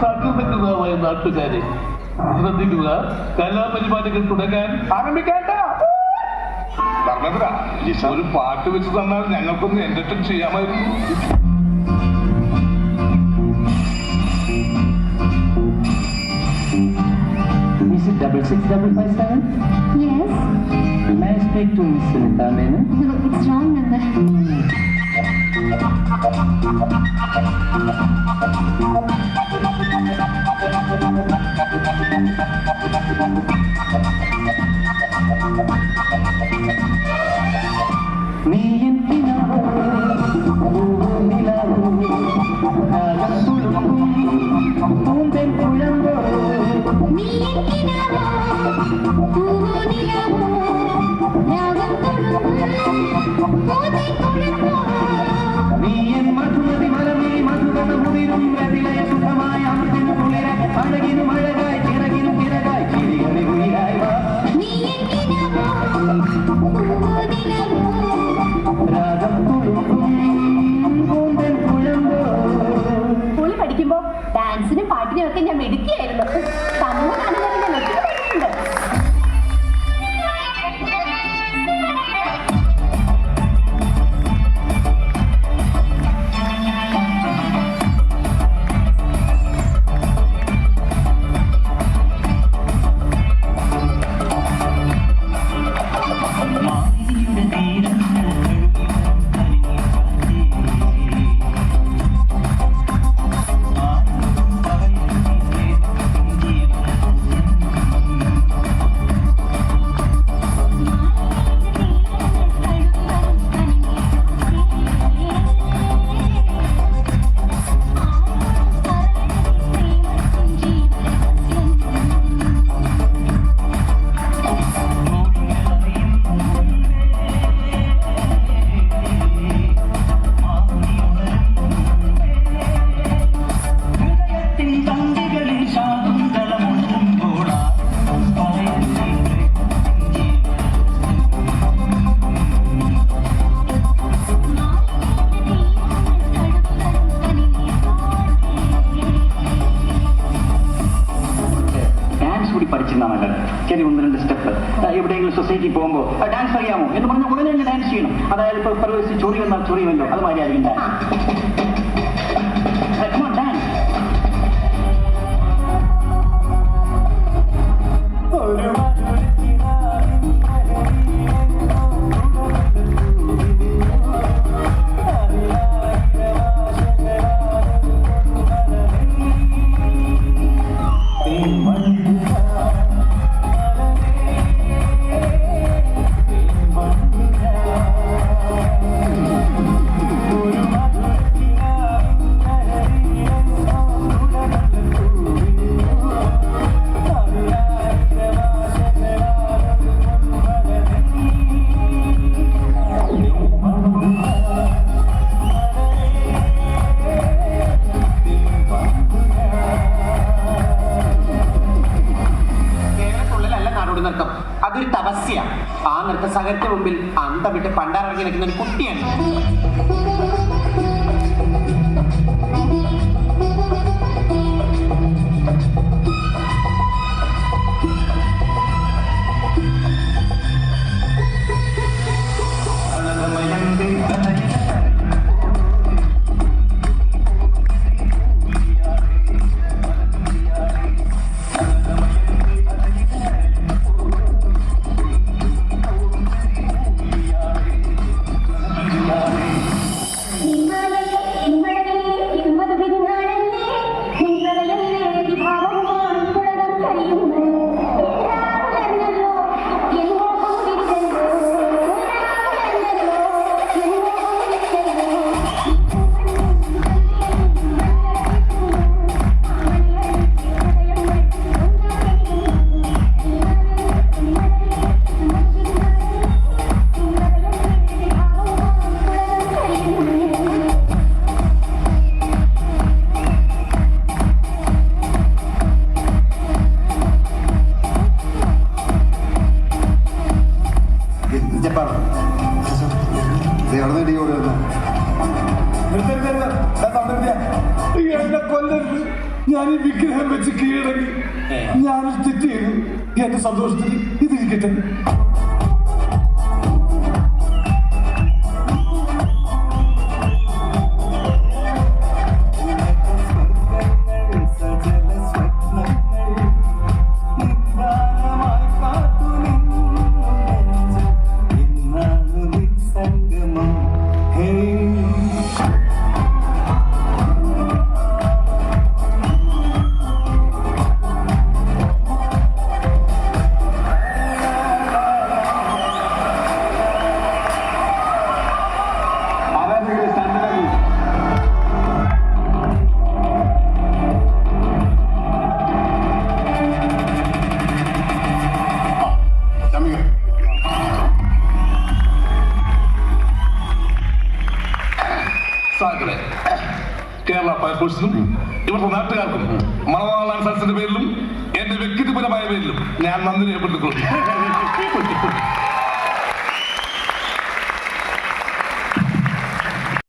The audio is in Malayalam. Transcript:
സകൃതകൃതമായ നാട്ടുകാരെ ശ്രദ്ധിക്കുക, കലാപരിപാടികൾ തുടങ്ങാൻ ആരംഭിക്കാൻ. ഒരു പാട്ട് വെച്ച് തന്നാൽ ഞങ്ങൾക്കൊന്ന് എന്റർടൈൻ ചെയ്യാമായിരുന്നു. Is it 66557? Yes. May I speak to Miss Sunita Menon? No, it's wrong number. സ്കൂളിൽ പഠിക്കുമ്പോ ഡാൻസിനും പാട്ടിനും ഒക്കെ ഞാൻ മിടുക്കിയായിരുന്നു. എവിടെയെങ്കിലും സൊസൈറ്റി പോകുമ്പോൾ ഡാൻസ് അറിയാമോ എന്ന് പറഞ്ഞാൽ ഉടനെ തന്നെ ഡാൻസ് ചെയ്യണം. അതായത് ഇപ്പോൾ പ്രവേശിച്ച് ചൊറി വന്നാൽ ചൊറിയുമല്ലോ, അത് മാതിരിയായിരിക്കും ഡാൻസ്. അതൊരു തപസ്യ. ആ നൃത്ത സഹത്തിന്റെ മുമ്പിൽ അന്ത വിട്ട് പണ്ടാറിറങ്ങി നിൽക്കുന്ന ഒരു കുട്ടിയാണ്. ഞാൻ ഈ വിഗ്രഹം വെച്ച് കീഴടങ്ങി. ഞാനൊരു തെറ്റ് ചെയ്തു. എന്റെ സന്തോഷത്തിന് ഇതിരിക്കട്ടെ. സാക്കളെ, കേരള ഫയർഫോഴ്സിനും ഇവിടുത്തെ നാട്ടുകാർക്കും മണവാളാൻ സദസ്സിന്റെ പേരിലും എന്റെ വ്യക്തിപരമായ പേരിലും ഞാൻ നന്ദി രേഖപ്പെടുത്തിക്കൊള്ളുന്നു.